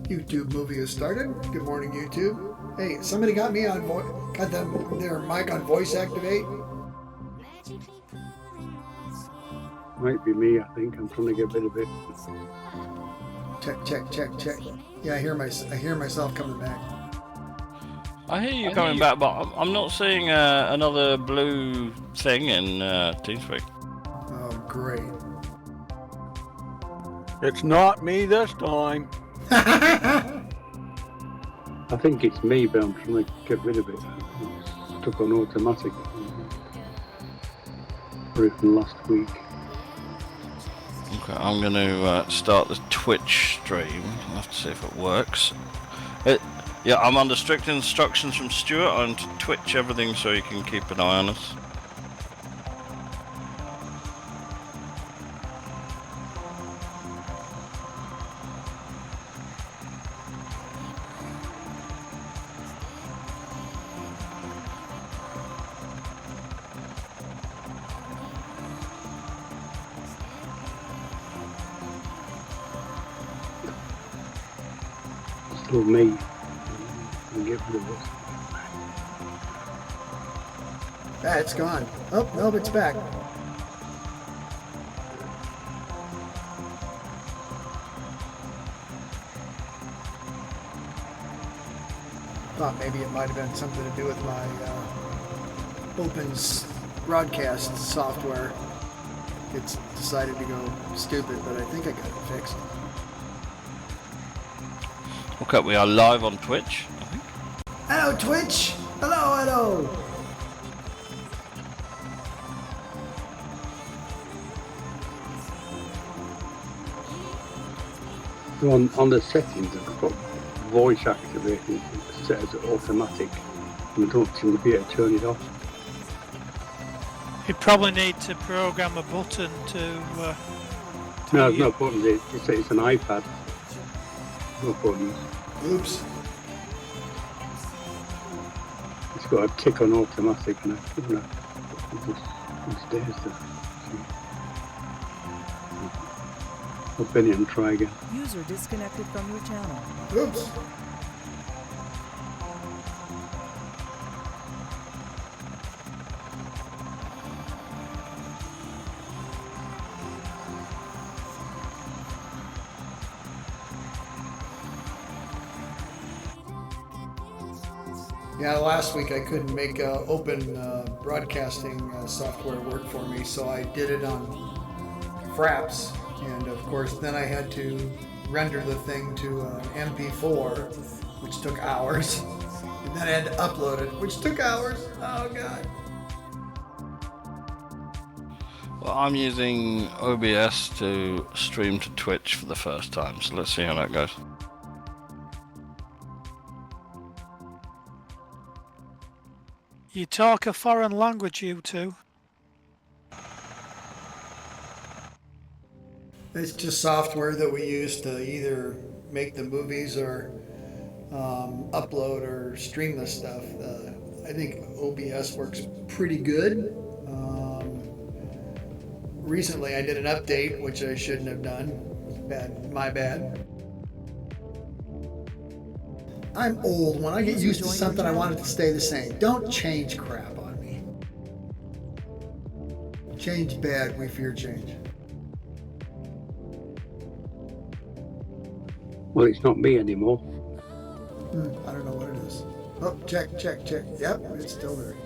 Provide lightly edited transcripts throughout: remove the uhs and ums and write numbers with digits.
YouTube movie has started. Good morning, YouTube. Hey, somebody got me on got their mic on voice activate. Might be me, I think. I'm trying to get rid of it. Check. Yeah, I hear myself coming back. I hear you coming back, but I'm not seeing another blue thing in TeamSpeak. Oh, great. It's not me this time. I think it's me, but I'm trying to get rid of it. It's stuck on automatic. From last week. Okay, I'm going to start the Twitch stream. I'll have to see if it works. Yeah, I'm under strict instructions from Stuart on Twitch everything, so you can keep an eye on us. Still me. Get rid of it. Ah, it's gone. Oh, no, it's back. Thought maybe it might have been something to do with my Open's broadcast software. It's decided to go stupid, but I think I got it fixed. Okay, we are live on Twitch, I think. Hello, Twitch! Hello! So on the settings, I've got voice activated, it's set as automatic, and I don't seem to be able to turn it off. You probably need to program a button to No, there's no buttons, it's an iPad. No buttons. Oops. It's got a tick on automatic and it stays there. Open it and try again. User disconnected from your channel. Oops. Yeah, last week I couldn't make open broadcasting software work for me, so I did it on Fraps, and of course then I had to render the thing to MP4, which took hours, and then I had to upload it, which took hours. Oh god. Well, I'm using OBS to stream to Twitch for the first time, so let's see how that goes. You talk a foreign language, you two. It's just software that we use to either make the movies or upload or stream the stuff. I think OBS works pretty good. Recently I did an update, which I shouldn't have done. My bad. I'm old. When I get used to something, I want it to stay the same. Don't change crap on me. Change bad, we fear change. Well, it's not me anymore. I don't know what it is. Oh, check. Yep, it's still there.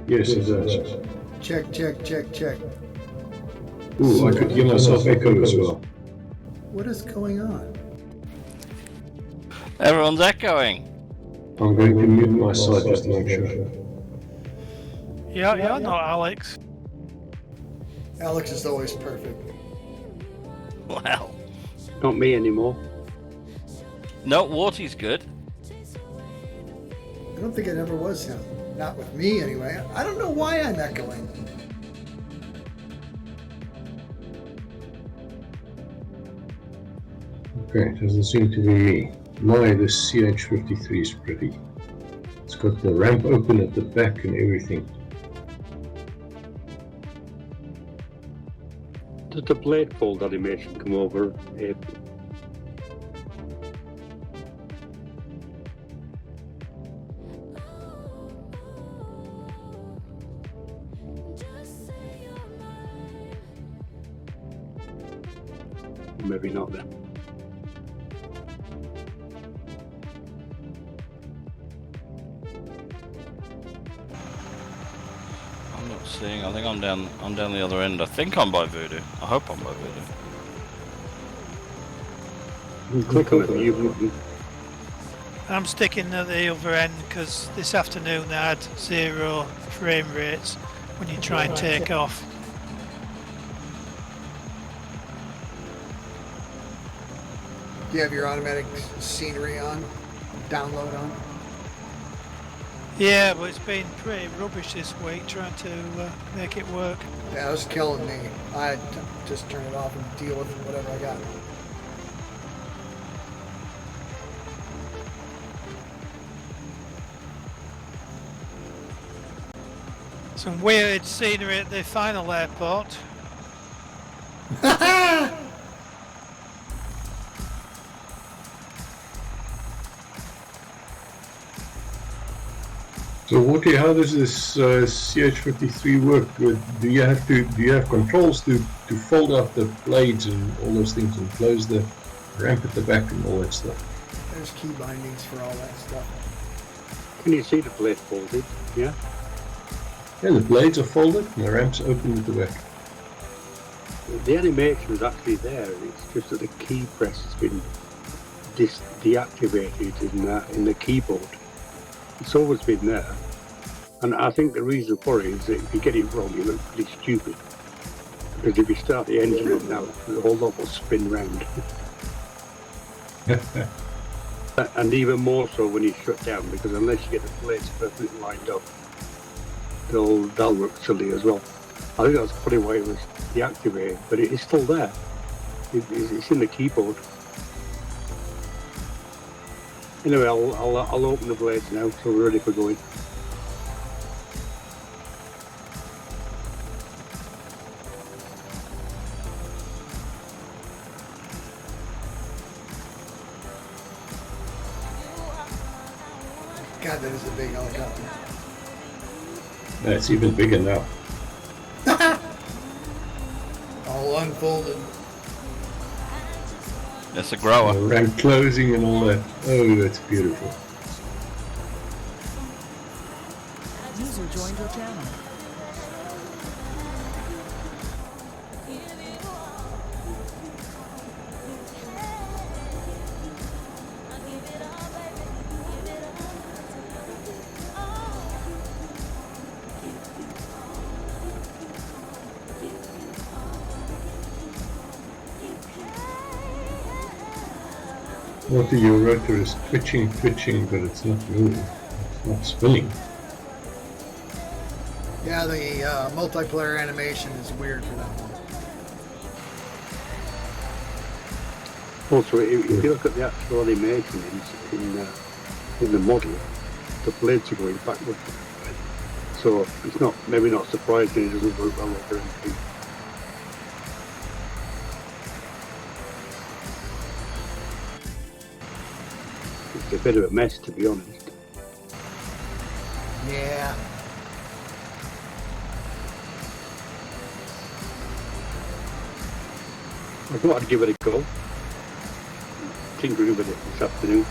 Yes, it does. Check. Ooh, I could give myself echo as well. What is going on? Everyone's echoing. I'm going to mute my side just to make sure. Yeah, not Alex. Alex is always perfect. Well, Not me anymore. no, Warty's good. I don't think it ever was him. Not with me, anyway. I don't know why I'm echoing. Okay, it doesn't seem to be me. This CH-53 is pretty. It's got the ramp open at the back and everything. Does the blade fold animation come over? Maybe not then. I'm not seeing. I think I'm down the other end. I think I'm by Voodoo. I hope I'm by Voodoo. You click on the view button. I'm sticking at the other end because this afternoon they had 0 frame rates when you try and take off. Do you have your automatic scenery on? Download on? Yeah, but it's been pretty rubbish this week trying to make it work. Yeah, it was killing me. I had to just turn it off and deal with whatever I got. Some weird scenery at the final airport. So how does this CH-53 work? Do you have controls to fold up the blades and all those things and close the ramp at the back and all that stuff? There's key bindings for all that stuff. Can you see the blade folded? Yeah. Yeah, the blades are folded and the ramp's open at the back. The animation is actually there. It's just that the key press has been deactivated in the keyboard. It's always been there, and I think the reason for it is that if you get it wrong, you look pretty stupid. Because if you start the engine up now, the whole lot will spin round. And even more so when you shut down, because unless you get the blades perfectly lined up, they'll look silly as well. I think that's probably why it was deactivated, but it is still there. It's in the keyboard. Anyway, I'll open the blades now, so we're ready for going. God, that is a big helicopter. Yeah, it's even bigger now. All unfolded. It's a grower. The ramp closing and all that. Oh, that's beautiful. User joined your channel. What your rotor is twitching, but it's not moving. It's not spinning. Yeah, the multiplayer animation is weird for that one. Also, if you look at the actual animation in the model, the blades are going backwards. So it's maybe not surprising it doesn't work well over anything. It's a bit of a mess, to be honest. Yeah. I thought I'd give it a go. Tinkering with it this afternoon.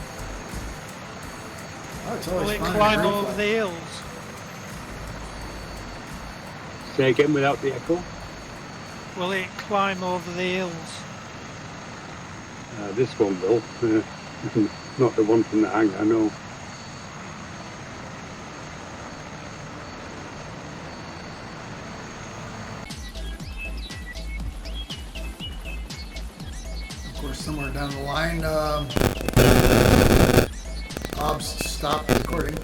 Oh, it's Will always it fun. climb over the hills? Say again without the echo. Will it climb over the hills? This one will. Not the one from the hangar, no. Of course, somewhere down the line, Bob's stopped recording.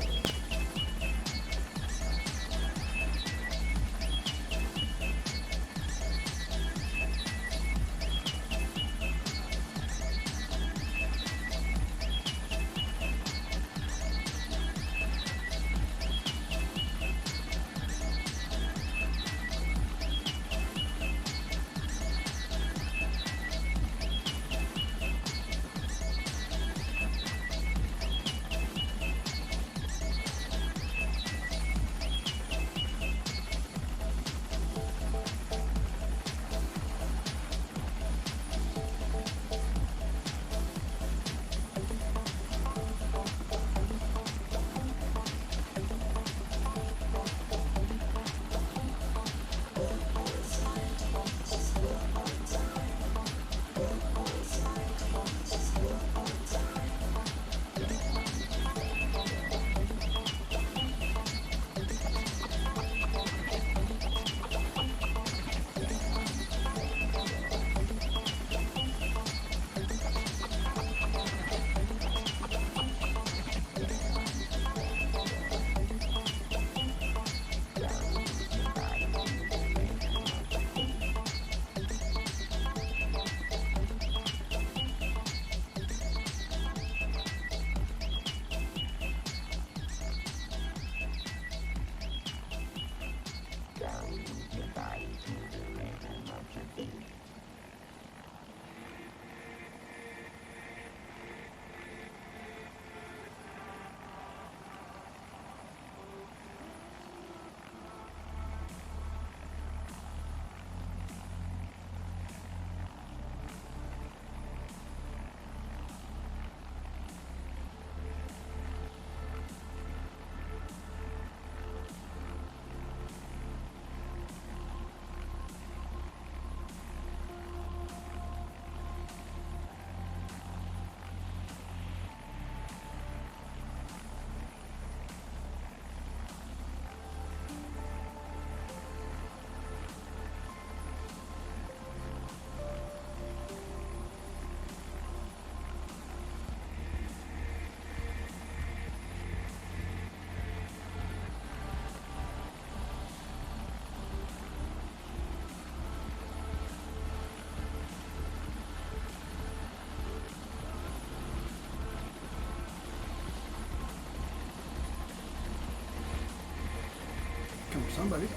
From somebody.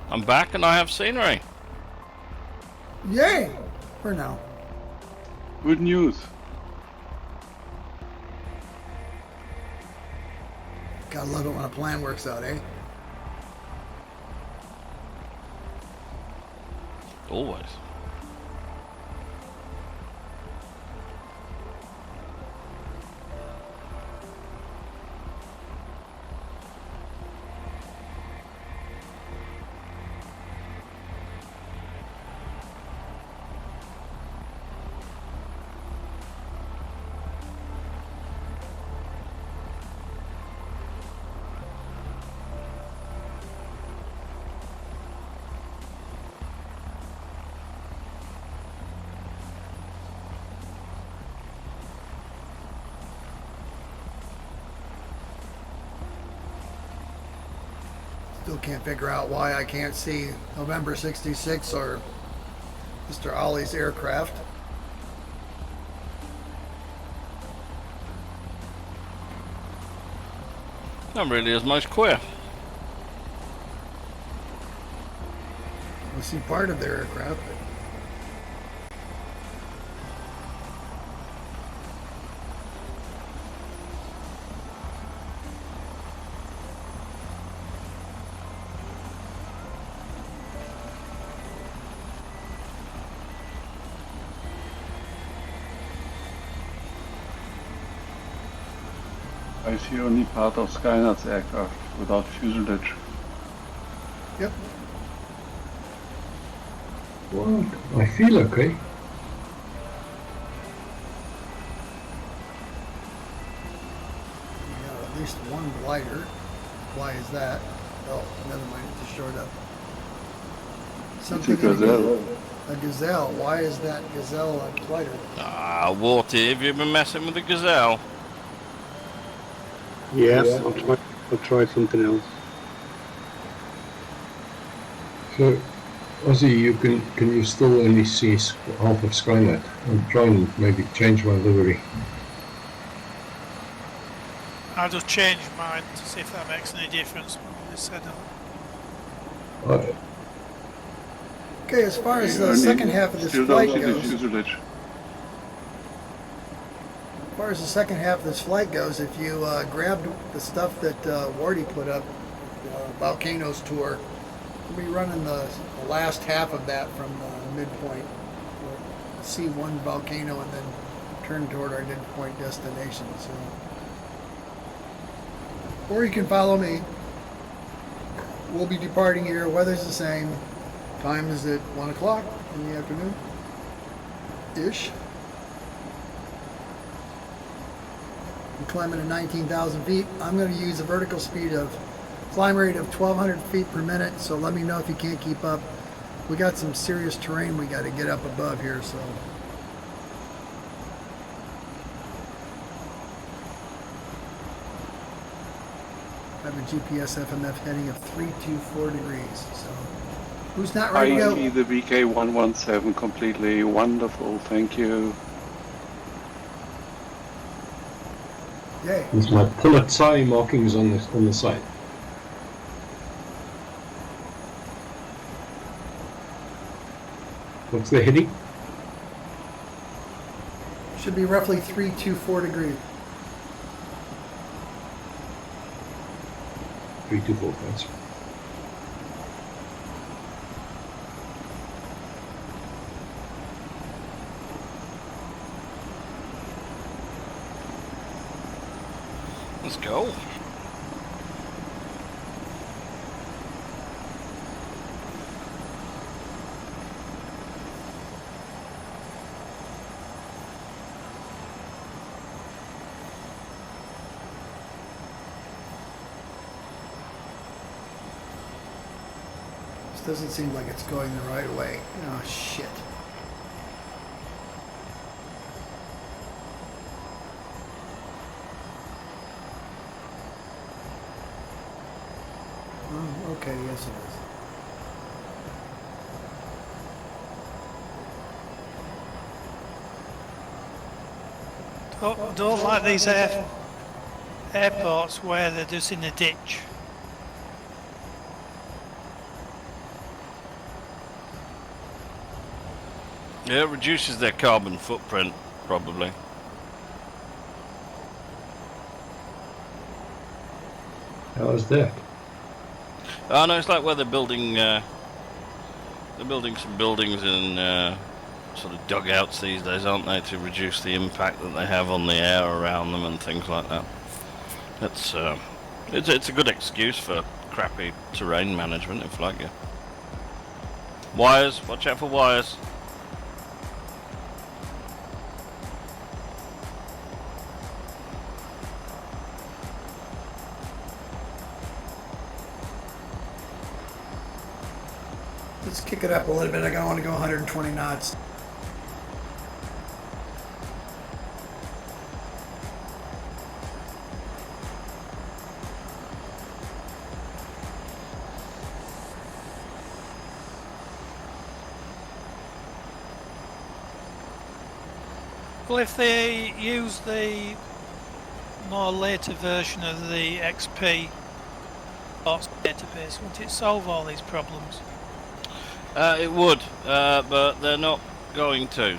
I'm back and I have scenery. Yay! For now. Good news. Gotta love it when a plan works out, eh? Always. Still can't figure out why I can't see November 66 or Mr. Ollie's aircraft. That really is most queer. We see part of their aircraft. I see only part of Skynet's aircraft without fuselage. Yep. Well, I feel okay. We got at least one glider. Why is that? Oh, never mind. It just showed up. It's a Gazelle. A Gazelle. Why is that Gazelle a glider? Ah, Warty, have you been messing with the Gazelle? Yes, I'll try something else. So, Ozzy, you can you still only see half of Skynet? I'll try and maybe change my livery. I'll just change mine to see if that makes any difference when we set up. Okay, as far as the second half of this Still flight don't see the goes, fuselage. as far as the second half of this flight goes, if you grabbed the stuff that Wardy put up, Volcanos tour, we'll be running the last half of that from midpoint. We'll see one volcano and then turn toward our midpoint destination. So, or you can follow me. We'll be departing here. Weather's the same. Time is at 1 o'clock in the afternoon. Ish. I'm climbing at 19,000 feet. I'm going to use a vertical speed of climb rate of 1,200 feet per minute. So let me know if you can't keep up. We got some serious terrain we got to get up above here. So. I have a GPS FMF heading of 324 degrees. So who's not ready to I go? see the VK117 completely. Wonderful, thank you. Yay. There's my Pulitzer markings on the side. What's the heading? Should be roughly 324 degrees. 324, thanks. Let's go. doesn't seem like it's going the right way. Oh, shit. Oh, okay, yes it is. Don't like these airports where they're just in a ditch. Yeah, it reduces their carbon footprint, probably. How is that? Oh no, it's like where they're building some buildings in sort of dugouts these days, aren't they, to reduce the impact that they have on the air around them and things like that. It's a good excuse for crappy terrain management, if like you. Wires, watch out for wires. Let's kick it up a little bit. I don't want to go 120 knots. Well, if they use the more later version of the XP database, won't it solve all these problems? It would, but they're not going to.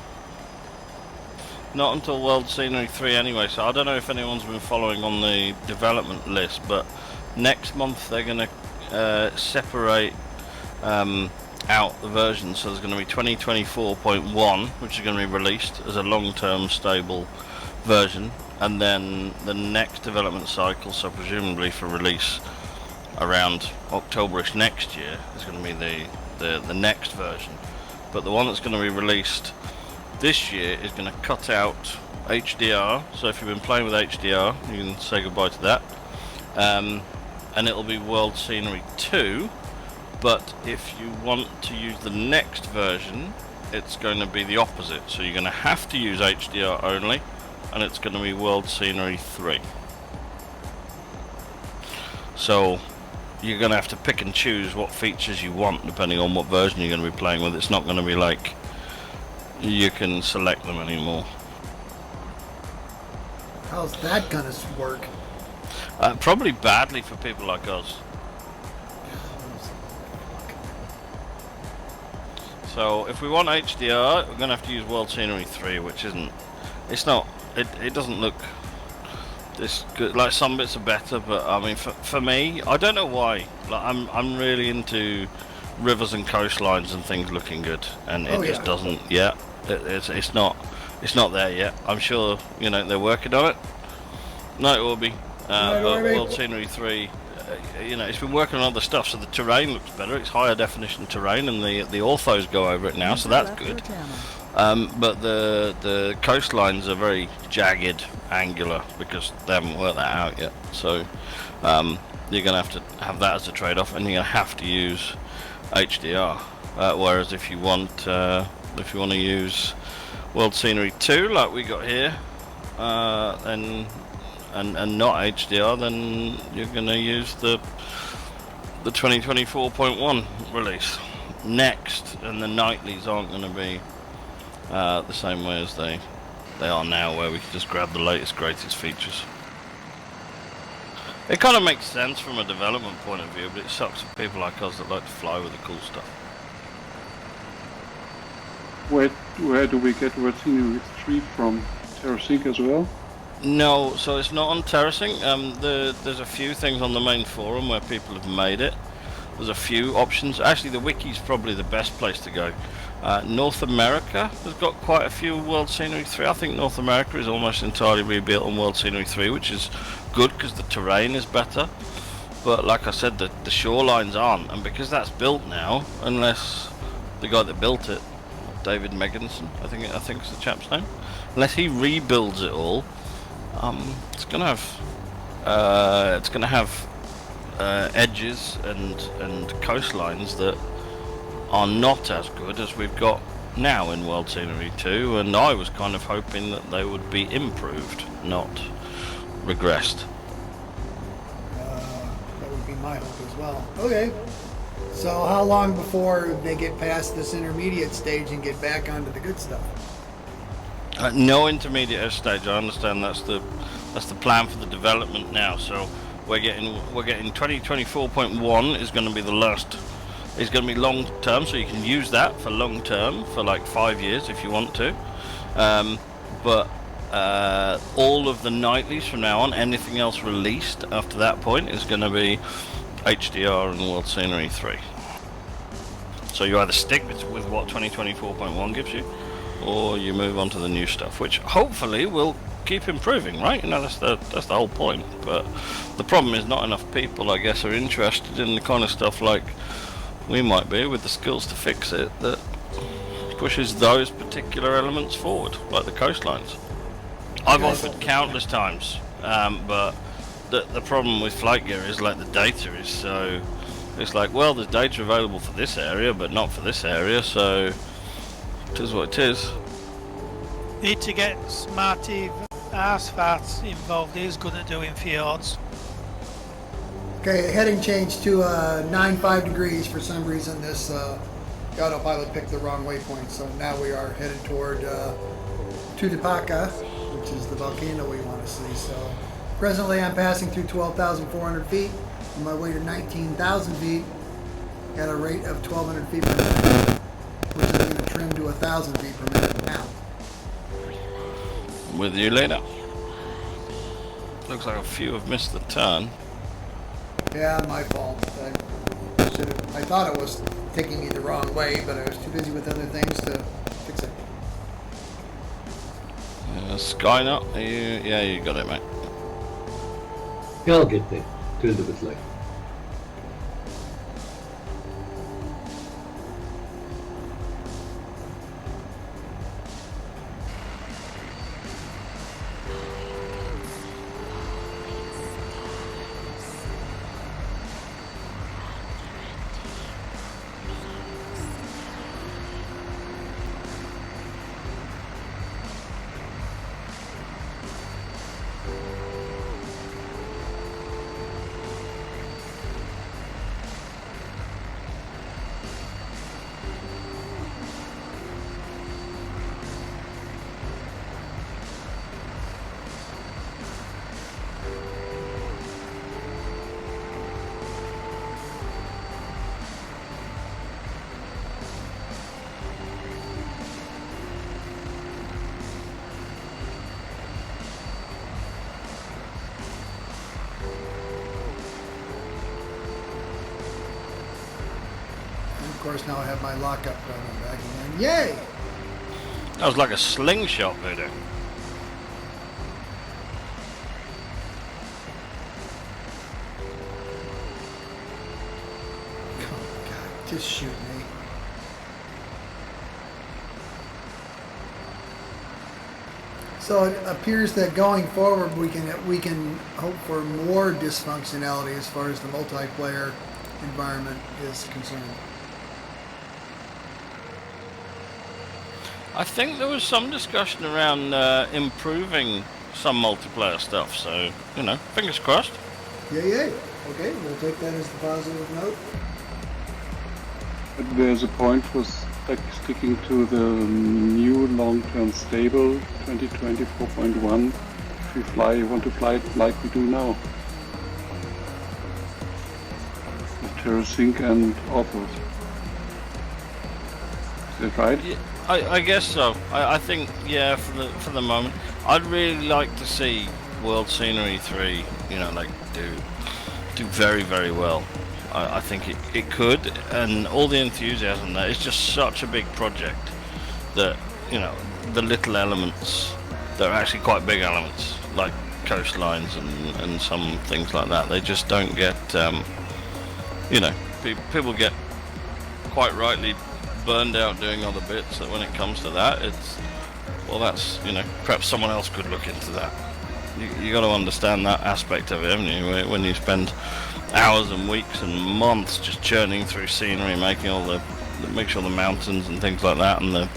Not until World Scenery 3 anyway, so I don't know if anyone's been following on the development list, but next month they're going to separate out the versions. So there's going to be 2024.1, which is going to be released as a long-term stable version, and then the next development cycle, so presumably for release around Octoberish next year, is going to be the next version. But the one that's going to be released this year is going to cut out HDR, so if you've been playing with HDR you can say goodbye to that, and it'll be World Scenery 2, but if you want to use the next version it's going to be the opposite, so you're going to have to use HDR only, and it's going to be World Scenery 3. So you're going to have to pick and choose what features you want depending on what version you're going to be playing with. It's not going to be like you can select them anymore. How's that gonna work? Probably badly for people like us. So if we want HDR, we're going to have to use World Scenery 3, which isn't, it's not, it doesn't look this good. Like some bits are better, but I mean for me, I don't know why. Like I'm really into rivers and coastlines and things looking good, and it just doesn't yet. It's not there yet. I'm sure they're working on it. No, it will be. But World Scenery 3, it's been working on other stuff, so the terrain looks better. It's higher definition terrain, and the orthos go over it now, so that's good. But the coastlines are very jagged, angular, because they haven't worked that out yet. So you're going to have that as a trade-off, and you're going to have to use HDR. Whereas if you want to use World Scenery 2, like we got here, and not HDR, then you're going to use the 2024.1 release next, and the nightlies aren't going to be the same way as they are now, where we can just grab the latest, greatest features. It kind of makes sense from a development point of view, but it sucks for people like us that like to fly with the cool stuff. Where do we get World Scenery 3 from? TerraSync as well? No, so it's not on TerraSync. There's a few things on the main forum where people have made it. There's a few options. Actually, the wiki's probably the best place to go. North America has got quite a few World Scenery 3. I think North America is almost entirely rebuilt on World Scenery 3, which is good because the terrain is better. But like I said, the shorelines aren't, and because that's built now, unless the guy that built it, David Meganson, I think it's the chap's name, unless he rebuilds it all, it's gonna have edges and coastlines that are not as good as we've got now in World Scenery 2, and I was kind of hoping that they would be improved, not regressed. That would be my hope as well. Okay. So how long before they get past this intermediate stage and get back onto the good stuff? No intermediate stage. I understand that's the plan for the development now. So we're getting 2024.1 is going to be the last. It's going to be long term, so you can use that for long term for like 5 years if you want to. But all of the nightlies from now on, anything else released after that point is going to be HDR and World Scenery 3. So you either stick with what 2024.1 gives you, or you move on to the new stuff, which hopefully will keep improving, right? You know, that's the whole point. But the problem is not enough people, I guess, are interested in the kind of stuff like we might be with the skills to fix it that pushes those particular elements forward, like the coastlines. I've offered countless times, but the problem with flight gear is like the data is so. It's like, well, there's data available for this area, but not for this area, so it is what it is. Need to get Smarty Arsfart involved. He's good at doing fjords. Okay, heading change to 95 degrees. For some reason, this autopilot picked the wrong waypoint, so now we are headed toward Titicaca, which is the volcano we want to see. So presently, I'm passing through 12,400 feet on my way to 19,000 feet at a rate of 1,200 feet per minute, which is going to trim to 1,000 feet per minute now. With you later. Looks like a few have missed the turn. Yeah, my fault. I thought it was taking me the wrong way, but I was too busy with other things to fix it. Skynet, you got it, mate. Yeah, I'll get there. Do it a bit later. Of course, now I have my lockup running back again. Yay! That was like a slingshot video. Oh God, just shoot me. So it appears that going forward, we can hope for more dysfunctionality as far as the multiplayer environment is concerned. I think there was some discussion around improving some multiplayer stuff, so, you know, fingers crossed. Yay. Okay, we'll take that as the positive note. There's a point for sticking to the new long-term stable 2024.1 if you want to fly it like we do now. With TerraSync and offers. Is that right? Yeah, I guess so. I think, yeah, for the moment. I'd really like to see World Scenery 3, you know, like do very, very well. I think it could, and all the enthusiasm there. It's just such a big project that, you know, the little elements, they're actually quite big elements, like coastlines and some things like that. They just don't get, you know, people get quite rightly burned out doing other bits, that when it comes to that, it's, well, that's, you know, perhaps someone else could look into that. You got to understand that aspect of it, haven't you? When you spend hours and weeks and months just churning through scenery, making all the make sure the mountains and things like that and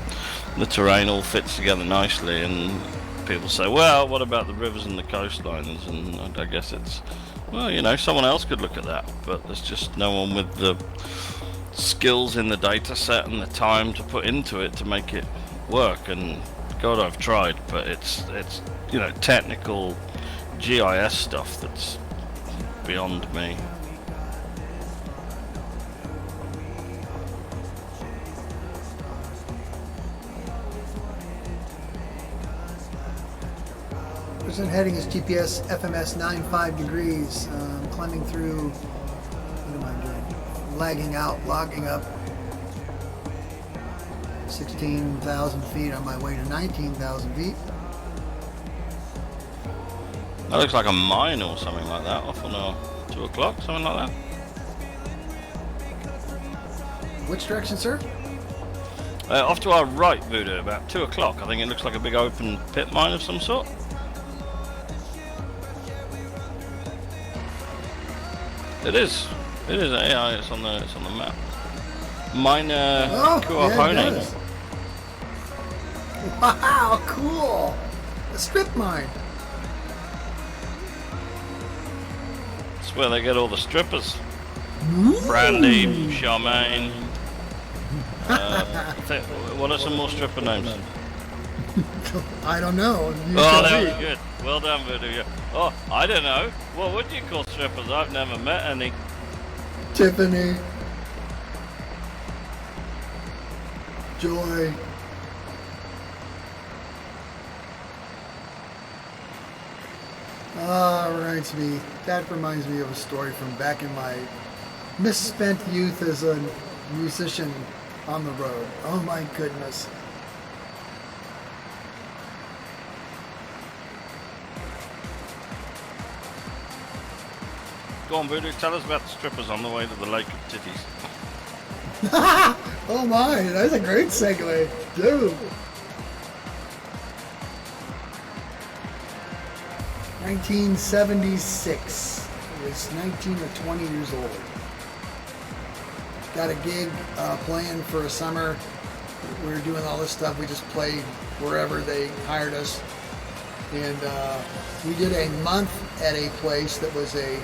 the terrain all fits together nicely. And people say, well, what about the rivers and the coastlines? And I guess it's, well, you know, someone else could look at that, but there's just no one with the skills in the data set and the time to put into it to make it work. And God, I've tried, but it's you know, technical GIS stuff that's beyond me. Present heading is GPS FMS 95 degrees. Climbing through, what am I doing? Lagging out, logging up 16,000 feet on my way to 19,000 feet. That looks like a mine or something like that, off on 2 o'clock, something like that. Which direction, sir? Off to our right, Voodoo, about 2 o'clock. I think it looks like a big open pit mine of some sort. It is. It is. Yeah, it's on the map. Mine, yeah, it does. Wow, cool! A strip mine. That's where they get all the strippers. Brandy, Charmaine. What are some more stripper names? I don't know. That was good. Well done, Voodoo. Yeah. Oh, I don't know. What would you call strippers? I've never met any. Tiffany. Joy. That reminds me of a story from back in my misspent youth as a musician on the road. Oh my goodness. Go on, Voodoo, tell us about the strippers on the way to the Lake of Titties. Oh my, that's a great segue. Dude. 1976. I was 19 or 20 years old. Got a gig playing for a summer. We were doing all this stuff. We just played wherever they hired us. And we did a month at a place that was it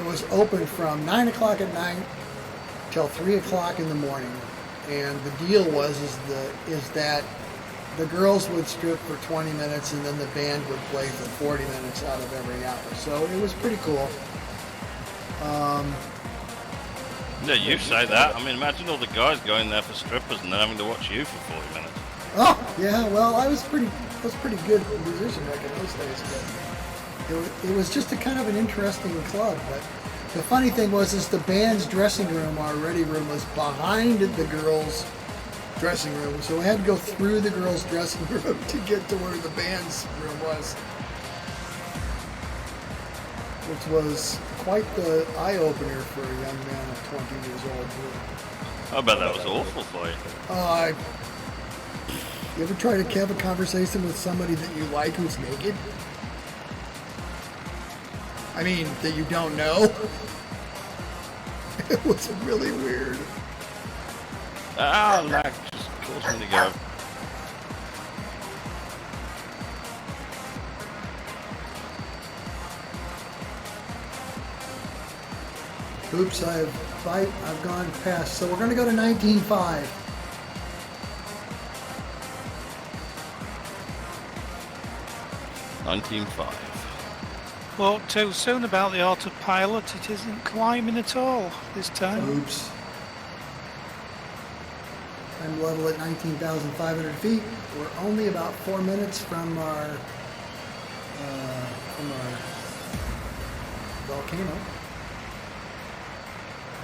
was open from 9 o'clock at night till 3 o'clock in the morning. And the deal was is that the girls would strip for 20 minutes and then the band would play for 40 minutes out of every hour. So it was pretty cool. Yeah, you say that. I mean, imagine all the guys going there for strippers and then having to watch you for 40 minutes. Oh, yeah, well, I was pretty good musician back in those days. But it was just a kind of an interesting club. But the funny thing is the band's dressing room, our ready room, was behind the girls' dressing room. So we had to go through the girls' dressing room to get to where the band's room was. Which was quite the eye-opener for a young man of 20 years old. I bet that was awful for you. You ever try to have a conversation with somebody that you like who's naked? I mean, that you don't know? It was really weird. That just caused me to go. Oops, I've gone past. So we're going to go to 19.5. Well, too soon about the autopilot. It isn't climbing at all this time. Oops. I'm level at 19,500 feet. We're only about 4 minutes from our volcano.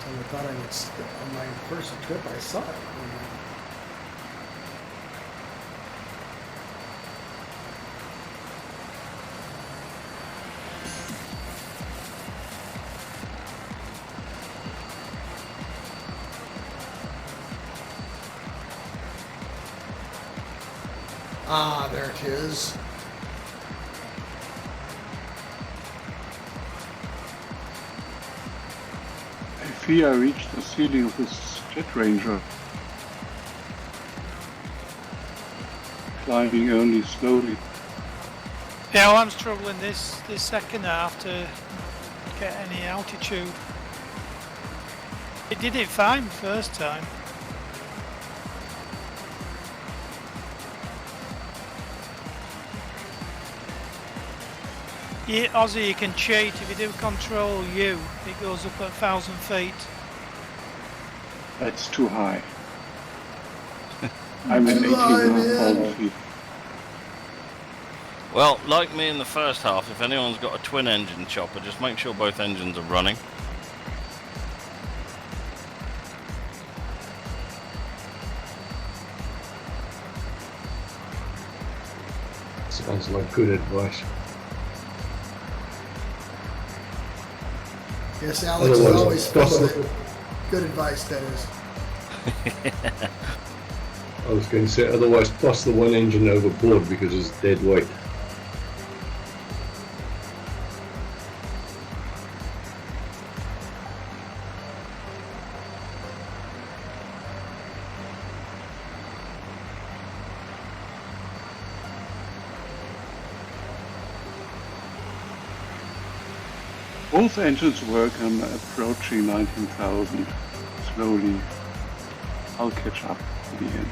So I thought I would, on my first trip I saw it. Ah, there it is. I fear I reached the ceiling of this Jet Ranger. Climbing only slowly. Yeah, well, I'm struggling this second half to get any altitude. It did it fine the first time. Yeah, Aussie, you can cheat. If you do Control U, it goes up at 1,000 feet. That's too high. I'm at 18,500 feet. Well, like me in the first half, if anyone's got a twin engine chopper, just make sure both engines are running. Sounds like good advice. Yes, Alex is always full of it. Good advice, that is. I was going to say, otherwise toss the one engine overboard because it's dead weight. Both engines work. I'm approaching 19,000 slowly. I'll catch up at the end.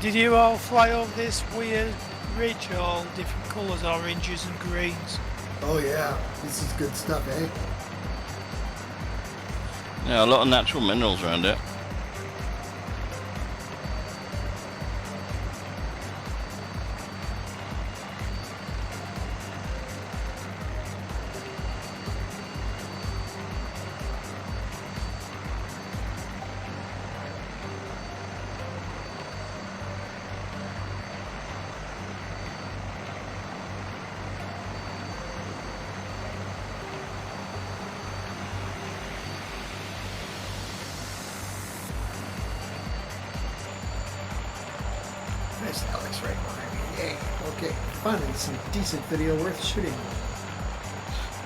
Did you all fly over this weird ridge, all different colours, oranges and greens? Oh yeah, this is good stuff, eh? Yeah, a lot of natural minerals around it. Nice, Alex, right behind me. Yay. Okay, finally some decent video worth shooting.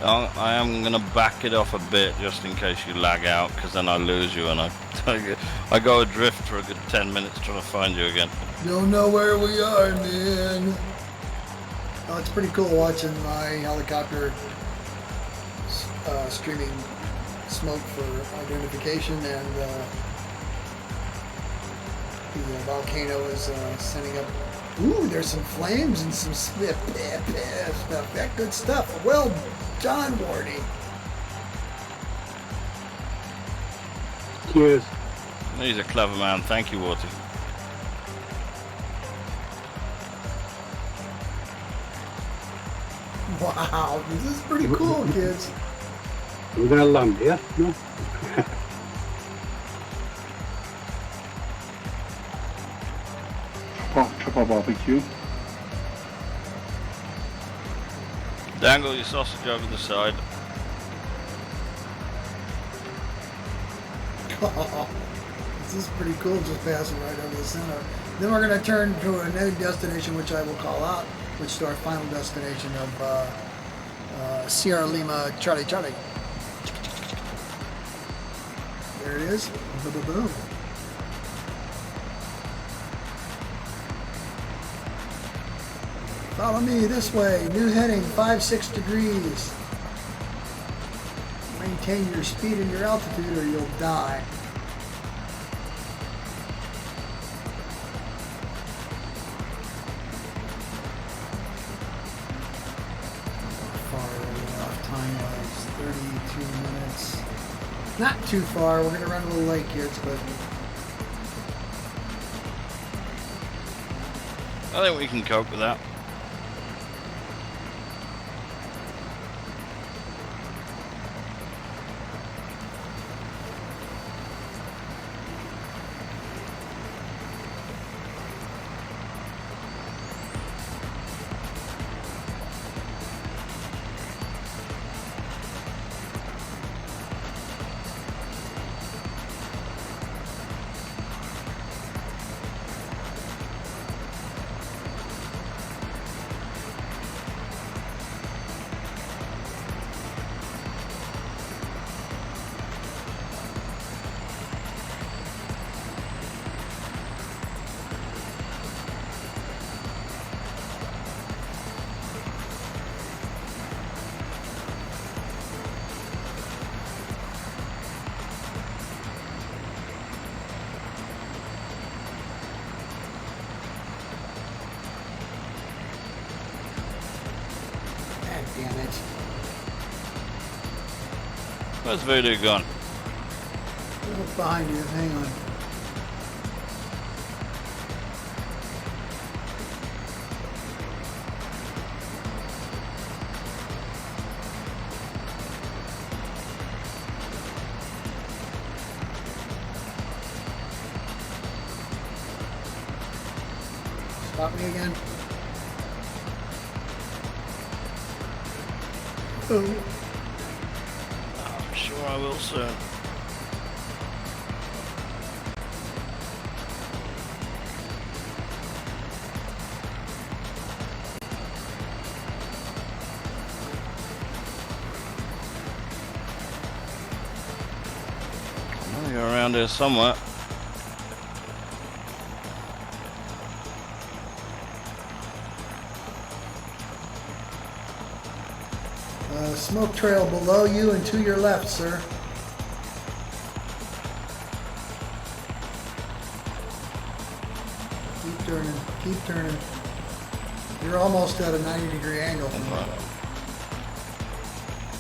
I am going to back it off a bit just in case you lag out, because then I lose you and I go adrift for a good 10 minutes trying to find you again. Don't know where we are, man. Oh, it's pretty cool watching my helicopter streaming smoke for identification, and the volcano is sending up. Ooh, there's some flames and some stuff. That good stuff. Well done, Wardy. Cheers. He's a clever man. Thank you, Warty. Wow, this is pretty cool, kids. We're going to land here, no? Chopper barbecue. Dangle your sausage over the side. Oh, this is pretty cool, just passing right over the center. Then we're going to turn to a new destination, which I will call out, which is our final destination of Sierra Lima Charlie Charlie. There it is. Boom, boom, boom. Follow me this way. New heading 56 degrees. Maintain your speed and your altitude or you'll die. Far off time was 32 minutes. Not too far. We're going to run a little late, kids, but I think we can cope with that. Where's Voodoo gone? Look behind you. Hang on. Stop me again. Oh. I'm sure I will soon. Well, you're around here somewhere. Smoke trail below you and to your left, sir. Keep turning, keep turning. You're almost at a 90-degree angle.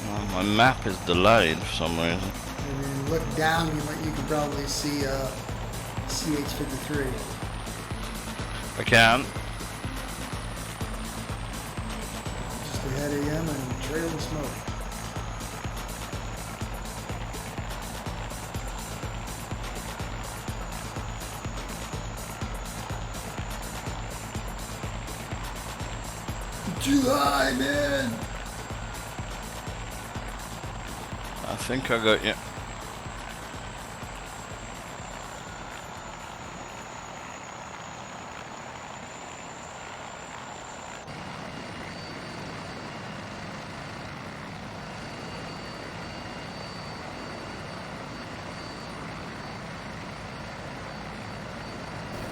Well, my map is delayed for some reason. If you look down, you can probably see CH-53. I can. Just ahead of him and trail of smoke. Too high, man! I think I got you.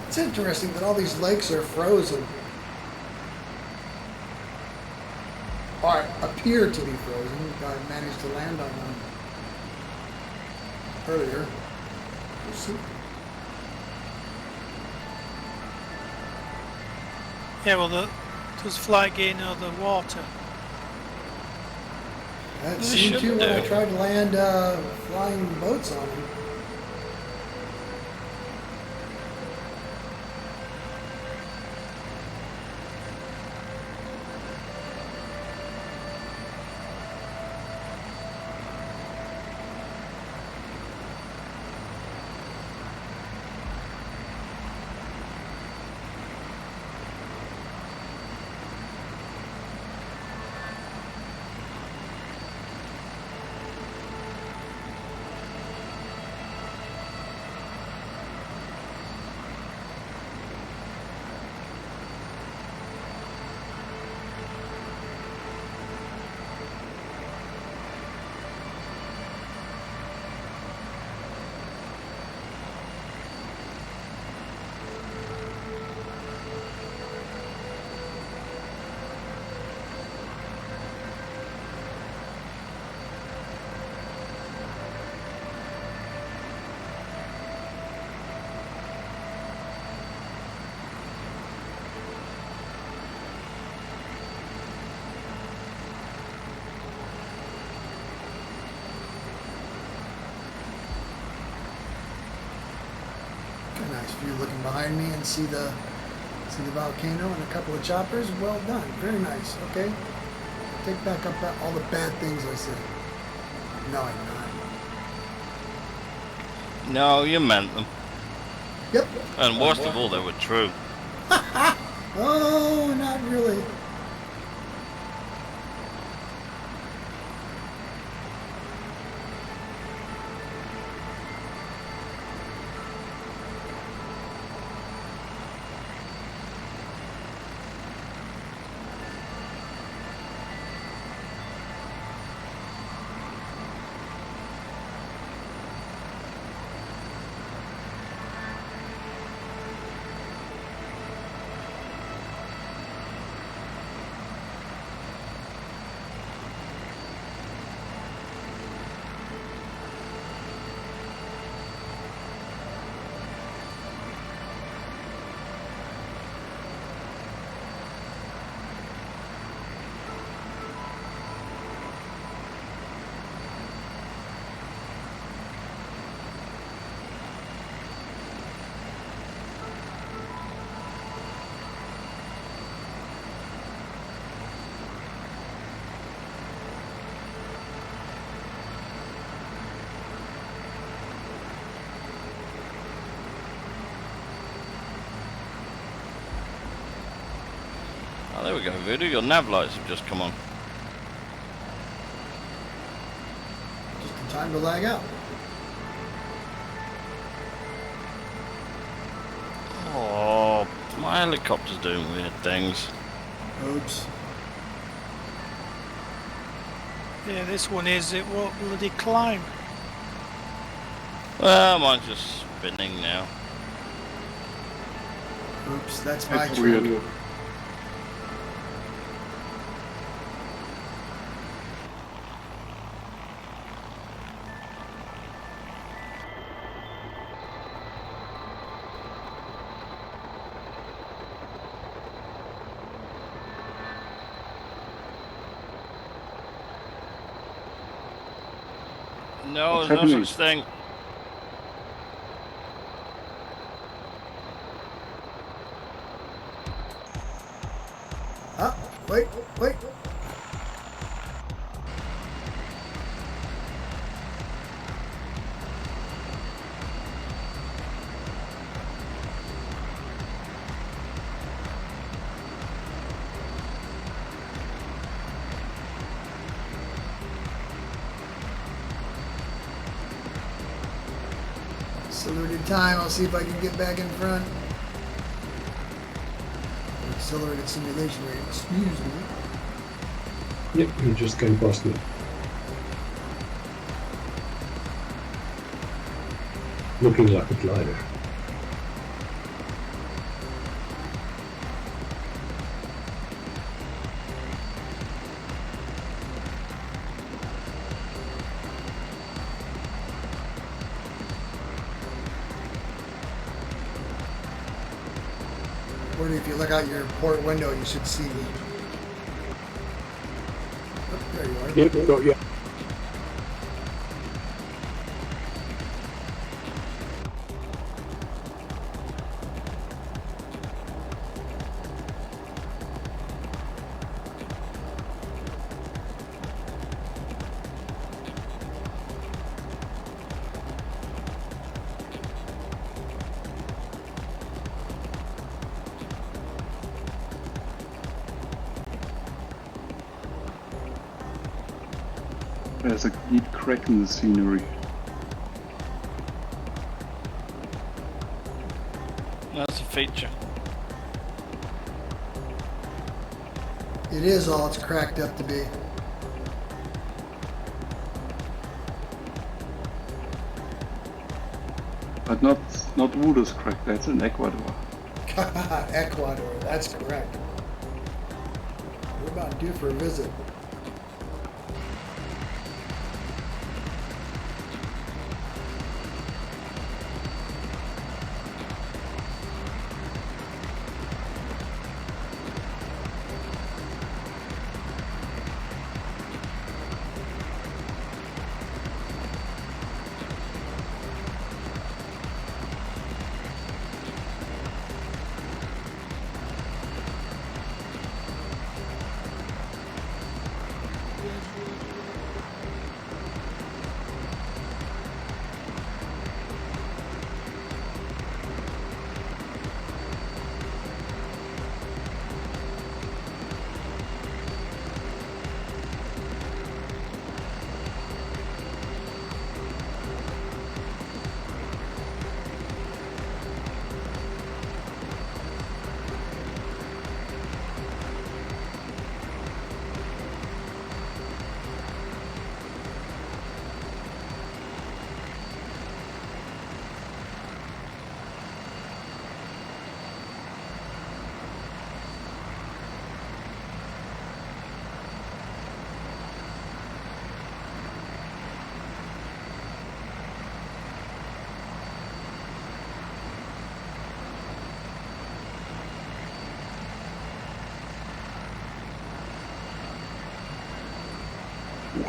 It's interesting that all these lakes are frozen. Or appear to be frozen. I managed to land on them earlier. We'll see. Yeah, well, does fly gain of the water? That They seemed to should when I do. tried to land flying boats on them. Nice view looking behind me and see the volcano and a couple of choppers. Well done. Very nice. Okay. Take back up all the bad things I said. No, I'm not. No, you meant them. Yep. And worst of all, they were true. Oh, not really. There we go, Voodoo. Your nav lights have just come on. Just in time to lag out. Oh, my helicopter's doing weird things. Oops. Yeah, this one is, it won't bloody climb. Well, mine's just spinning now. Oops, that's my That's truck. weird. No, What's there's no happening? such thing. Ah, wait. Accelerated time, I'll see if I can get back in front. Accelerated simulation rate, excuse me. Yep, you just came past me. Looking like a glider. Or if you look out your port window, you should see me. Oh, there you are. Yep, got you. There's a deep crack in the scenery. That's a feature. It is all it's cracked up to be. But not Voodoo's crack, that's in Ecuador. Ecuador, that's correct. We're about due for a visit.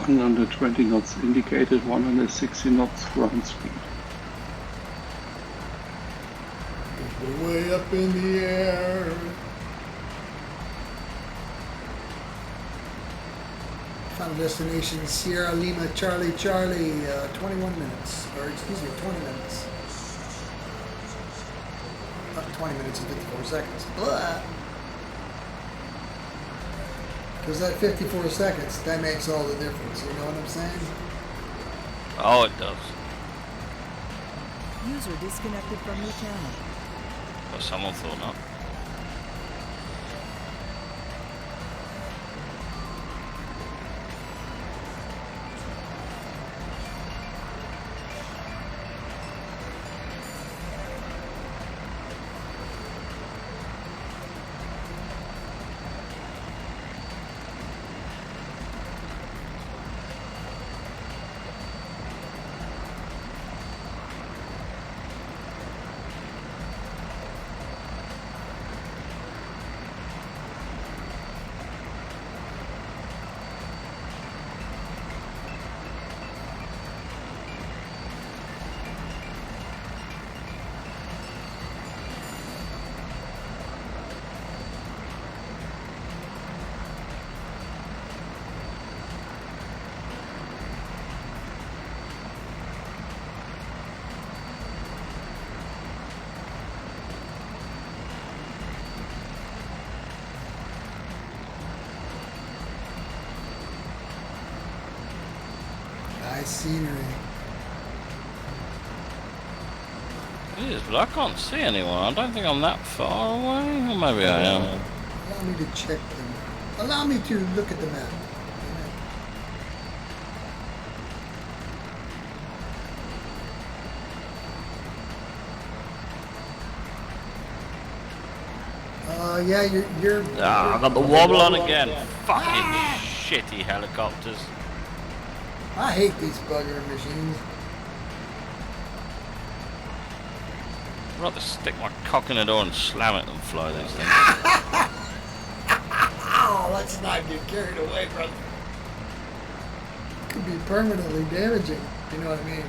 Under 20 knots indicated, 160 knots ground speed. We're way up in the air. Final destination Sierra Lima Charlie Charlie, 21 minutes, or excuse me, 20 minutes. 20 minutes and 54 seconds. Blah. Because that 54 seconds, that makes all the difference. You know what I'm saying? Oh, it does. User disconnected from your channel. But someone thought not. Nice scenery. It is, but I can't see anyone. I don't think I'm that far away. Or maybe I am. Allow me to check them. Allow me to look at the map. Yeah, you're. Ah, I got the wobble on again. Fucking shitty helicopters. I hate these bugger machines. I'd rather stick my cock in the door and slam it than fly these things. Oh, let's not get carried away, brother. Could be permanently damaging. You know what I mean?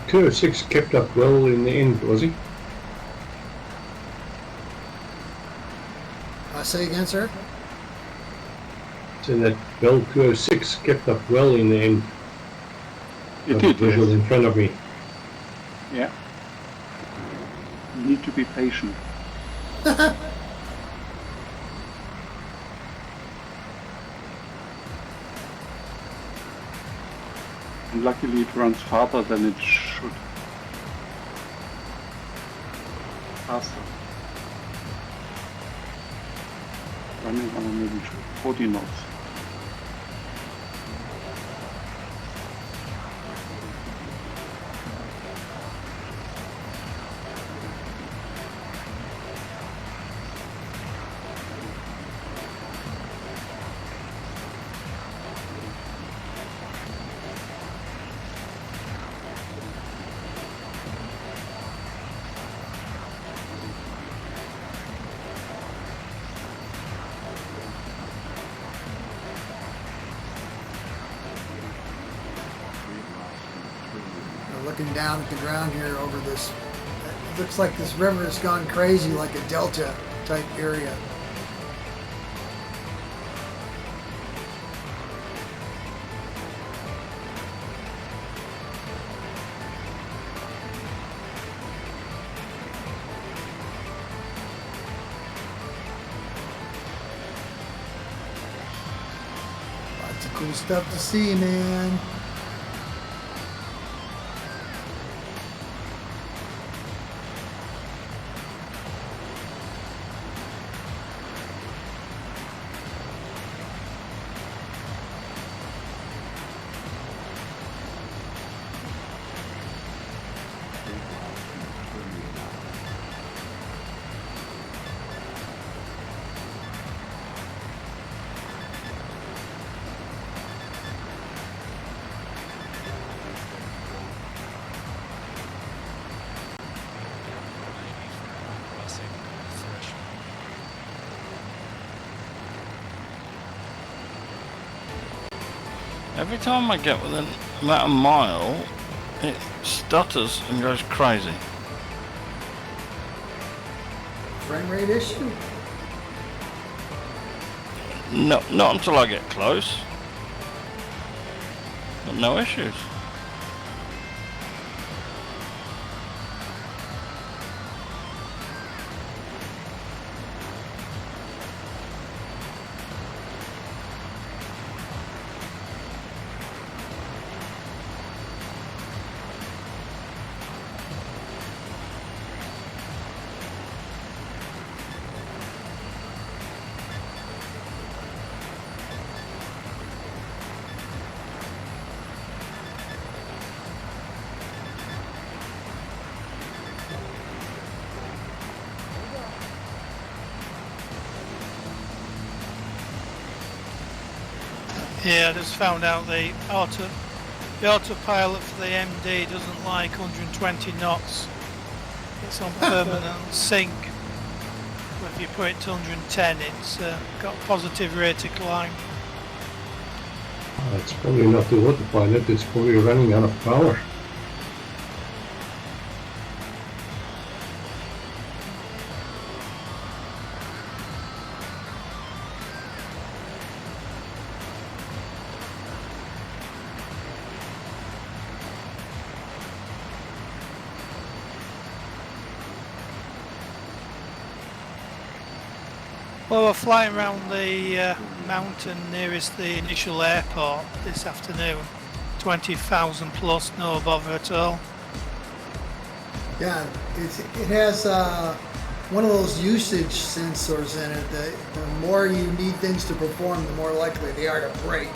Curve 6 kept up well in the end, was he? Say again, sir? So that Bell Curve 6 kept up well in the end. It did, visual yes. in front of me. Yeah. You need to be patient. And luckily it runs farther than it should. Faster. Running on maybe 40 knots. Looking down at the ground here over this, it looks like this river has gone crazy, like a delta type area. Lots of cool stuff to see, man. Every time I get within about a mile, it stutters and goes crazy. Frame rate issue? No, not until I get close. But no issues. Yeah, I just found out the autopilot for the MD doesn't like 120 knots. It's on permanent sync. If you put it to 110, it's got positive rate of climb. It's probably not the autopilot, it's probably running out of power. Well, we're flying around the mountain nearest the initial airport this afternoon. 20,000 plus, no bother at all. Yeah, it has one of those usage sensors in it. The more you need things to perform, the more likely they are to break.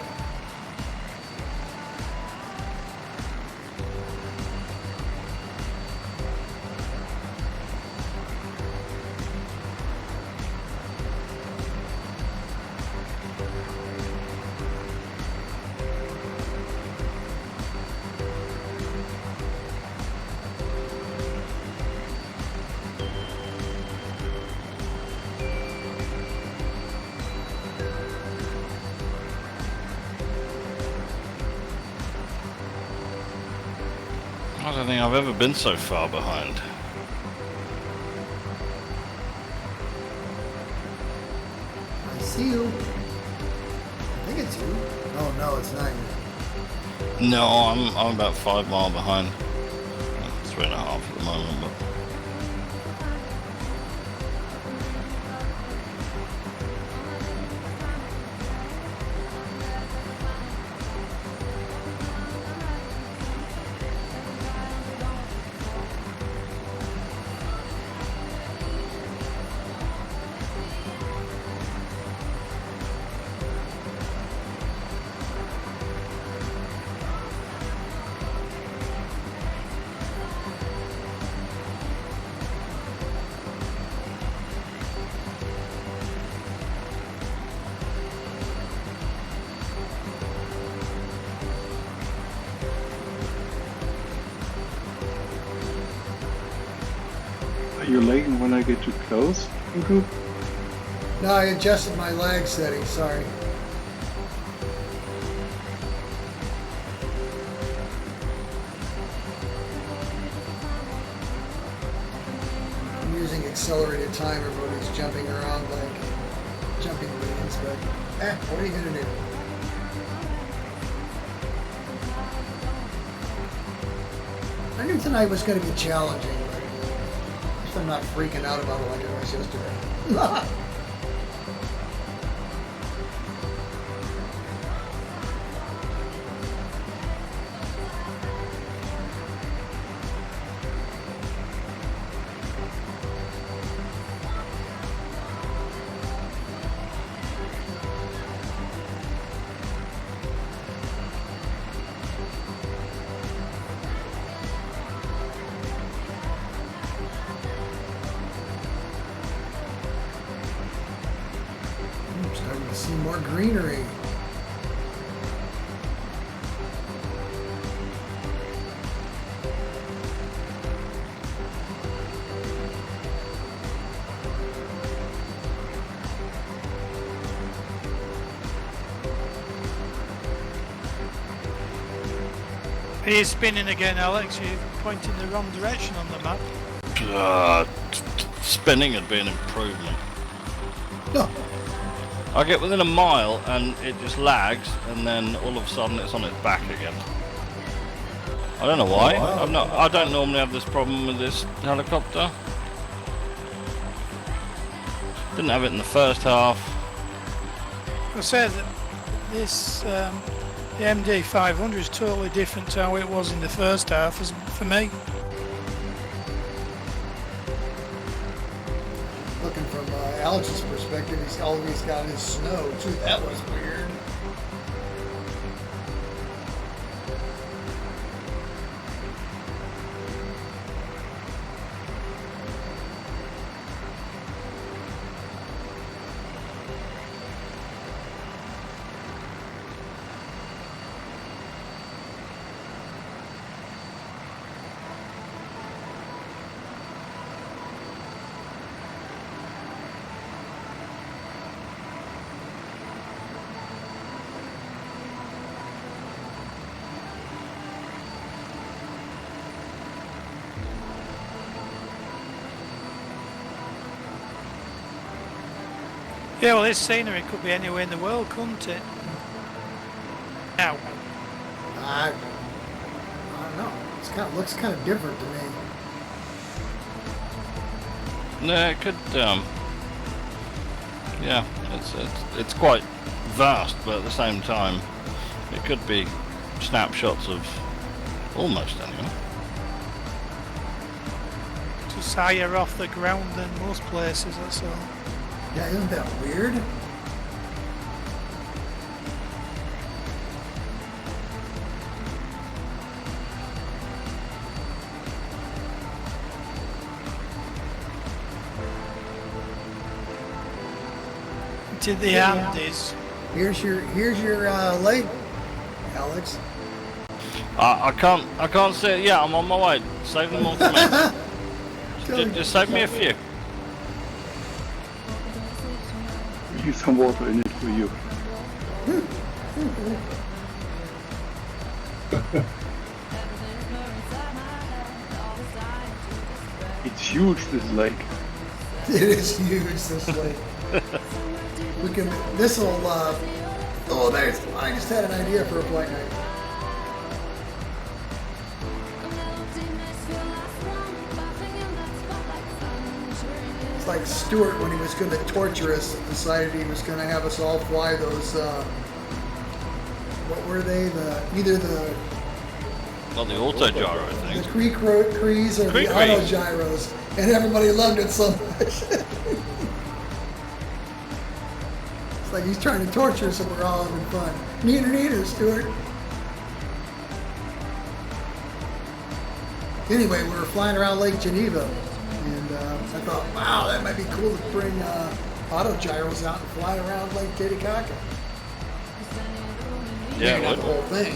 I don't think I've ever been so far behind. I see you. I think it's you. Oh no, it's not you. No, I'm about 5 miles behind. 3.5 at the moment, but. Are you lagging when I get too close,Inku? No, I adjusted my lag setting, sorry. I'm using accelerated time, everybody's jumping around like jumping beans, but what are you gonna do? I knew tonight was gonna be challenging, but at least I'm not freaking out about it like I was yesterday. Starting to see more greenery. Are you spinning again, Alex? You're pointing the wrong direction on the map. Spinning would be an improvement. No. I get within a mile and it just lags, and then all of a sudden it's on its back again. I don't know why. Oh, wow. I don't normally have this problem with this helicopter. Didn't have it in the first half. I said that this the MD500 is totally different to how it was in the first half as for me. Looking from Alex's perspective, he's always got his snow too. That was weird. Yeah, well, this scenery could be anywhere in the world, couldn't it? Now. I don't know. It looks kind of different to me. No, it could. Yeah, it's quite vast, but at the same time, it could be snapshots of almost anything. Just higher off the ground than most places, that's all. Yeah, isn't that weird? To the Andes. Here's your lake, Alex. I can't say it. Yeah, I'm on my way. Save them all for me. just save me a few. Use some water in it for you. It's huge, this lake. It is huge, this lake. This'll, I just had an idea for a flight night. It's like Stuart, when he was going to torture us, decided he was going to have us all fly those, what were they? Either the auto gyro, I think. The Creek Crees or the auto gyros. And everybody loved it so much. It's like he's trying to torture us and we're all having fun. Neither, Stuart. Anyway, we were flying around Lake Geneva. And I thought, wow, that might be cool to bring auto gyros out and fly around Lake Titicaca. Yeah, not the whole thing.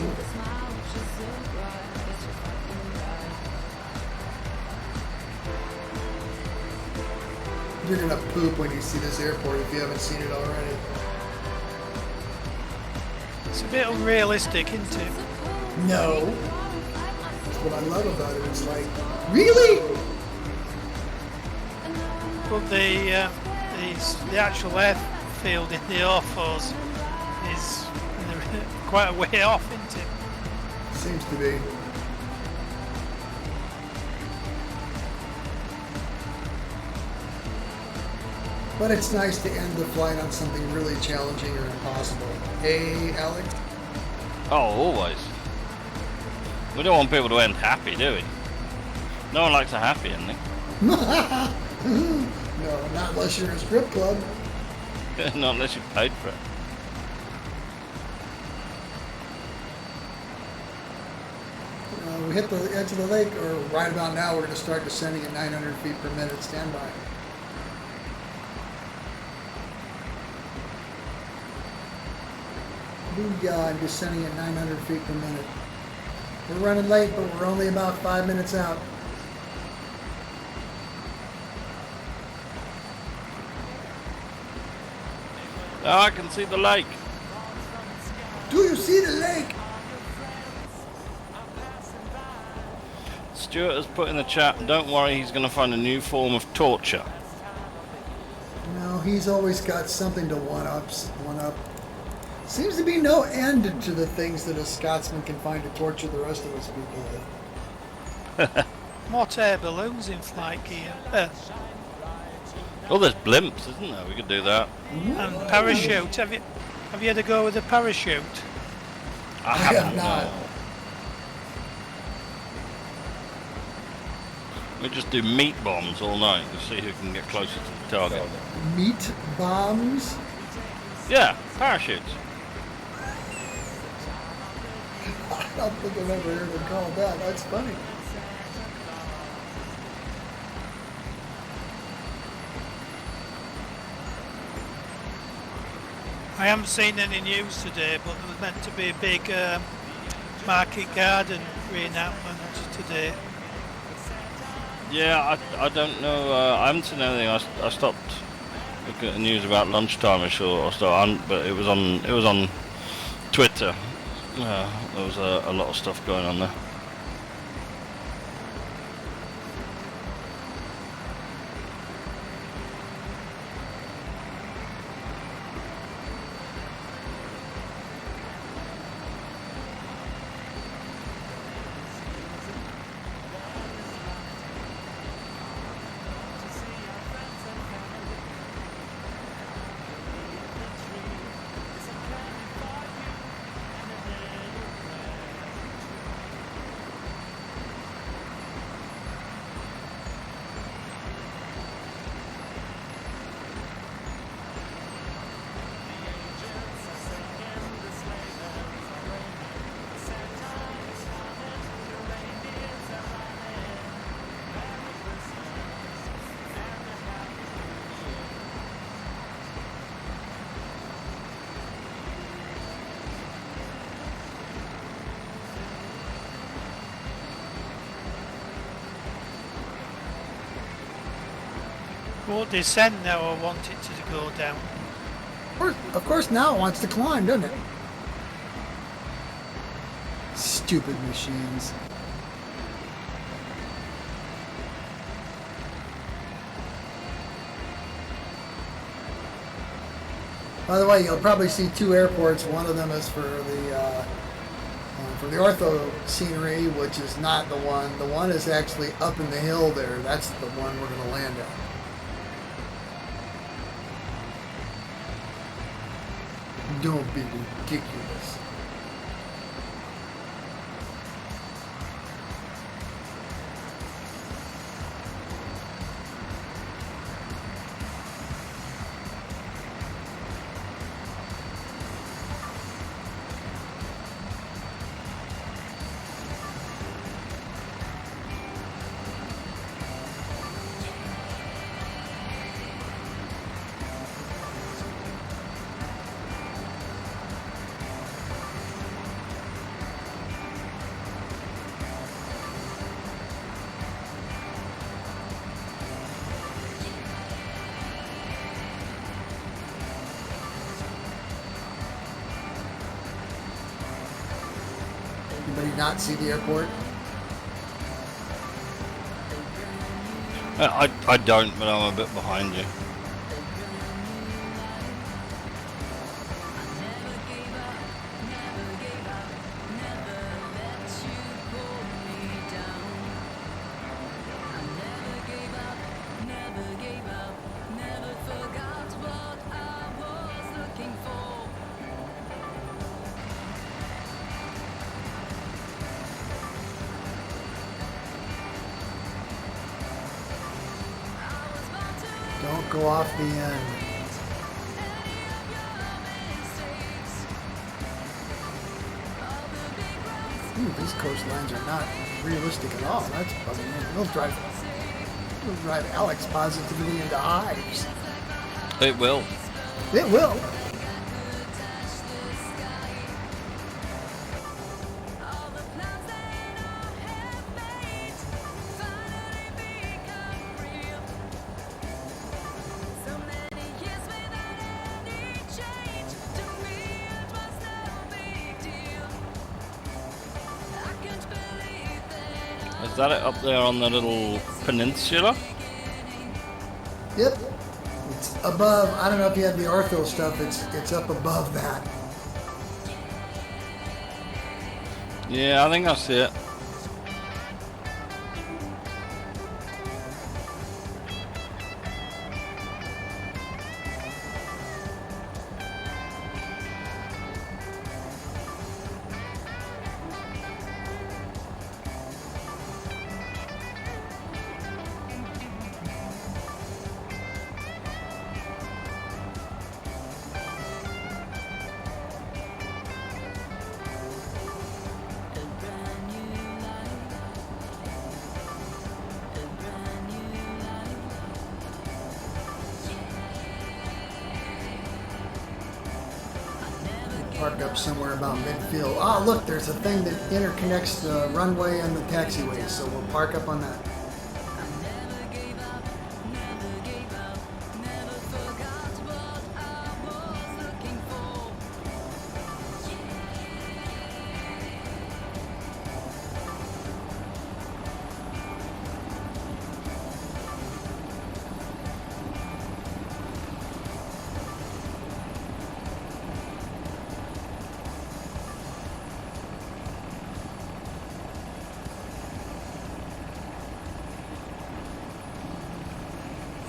You're gonna poop when you see this airport if you haven't seen it already. It's a bit unrealistic, isn't it? No. That's what I love about it. It's like, really? But the actual airfield in the Orphos is quite a way off, isn't it? Seems to be. But it's nice to end the flight on something really challenging or impossible. Hey, Alex? Oh, always. We don't want people to end happy, do we? No one likes a happy ending. No, not unless you're in a strip club. Not unless you paid for it. We hit the edge of the lake, or right about now, we're going to start descending at 900 feet per minute. Stand by. Booyah, I'm descending at 900 feet per minute. We're running late, but we're only about 5 minutes out. Oh, I can see the lake. Do you see the lake? Stuart has put in the chat, don't worry, he's going to find a new form of torture. No, he's always got something to one up. Seems to be no end to the things that a Scotsman can find to torture the rest of us people with. What air balloons in flight gear? Well, there's blimps, isn't there? We could do that. And parachute. Have you had a go with a parachute? I haven't, not. no. We just do meat bombs all night to see who can get closer to the target. Meat bombs? Yeah, parachutes. I don't think I've ever heard them called that. That's funny. I haven't seen any news today, but there was meant to be a big market garden reenactment today. Yeah, I don't know. I haven't seen anything. I stopped looking at the news about lunchtime-ish or so, but it was on Twitter. There was a lot of stuff going on there. Won't descend now, I want it to go down. Of course now it wants to climb, doesn't it? Stupid machines. By the way, you'll probably see two airports. One of them is for the ortho scenery, which is not the one. The one is actually up in the hill there. That's the one we're going to land at. Don't be ridiculous. Anybody not see the airport? I don't, but I'm a bit behind you. Don't go off the end. Ooh, these coastlines are not realistic at all. That's bugging me. It'll drive Alex positively into hives. It will. It will. Is that it up there on the little peninsula? Yep. It's above. I don't know if you have the ortho stuff. It's up above that. Yeah, I think I see it. Park up somewhere about midfield. Oh, look, there's a thing that interconnects the runway and the taxiway, so we'll park up on that.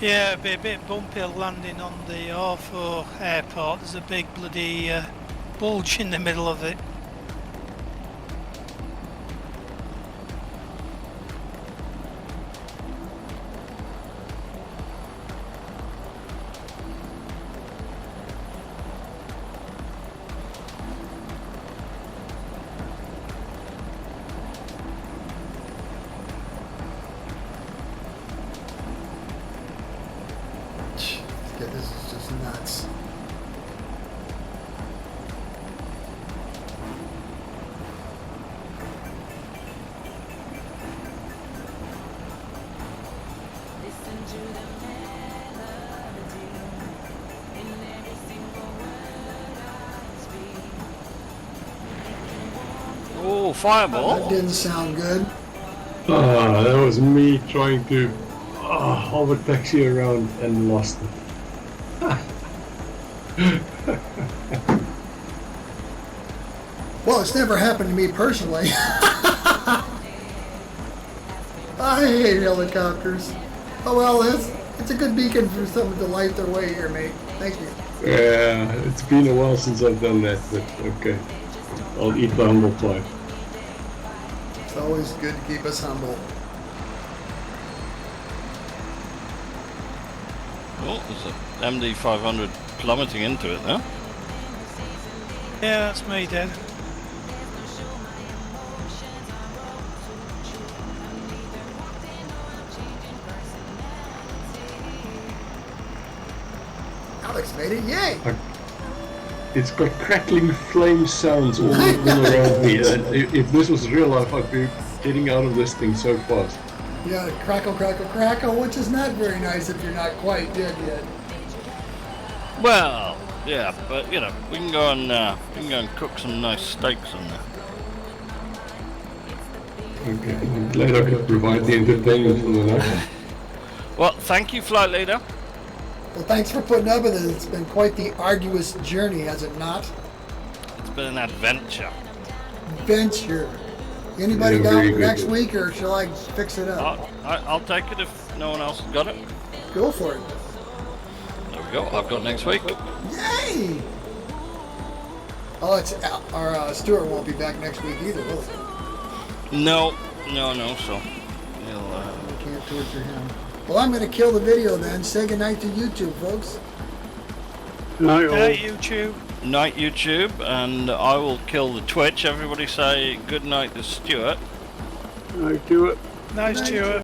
Yeah, it'd be a bit bumpy landing on the Orfo airport. There's a big bloody bulge in the middle of it. Yeah, this is just nuts. Oh, fireball! That didn't sound good. Ah, that was me trying to hover taxi around and lost it. Well, it's never happened to me personally. I hate helicopters. Oh well, it's a good beacon for someone to light their way here, mate. Thank you. Yeah, it's been a while since I've done that, but okay. I'll eat the humble pie. It's always good to keep us humble. Oh, there's a MD500 plummeting into it now. Yeah, that's me, Dad. Alex made it, yay! It's got crackling flame sounds all around me. And if this was real life, I'd be getting out of this thing so fast. Yeah, crackle, crackle, crackle, which is not very nice if you're not quite dead yet. Well, yeah, but you know, we can go and cook some nice steaks on there. Okay, I'm glad I could provide the entertainment for the night. Well, thank you, flight leader. Well, thanks for putting up with it. It's been quite the arduous journey, has it not? It's been an adventure. Venture. Anybody Yeah, down very for good. next week, or shall I fix it up? I'll take it if no one else has got it. Go for it. There we go. I've got next week. Yay! Oh, it's our Stuart won't be back next week either, will he? No. So he'll. We can't torture him. Well, I'm going to kill the video then. Say goodnight to YouTube, folks. Night all. Hey, YouTube. Night YouTube, and I will kill the Twitch. Everybody say good night to Stuart. Night do it. Nice, Stuart.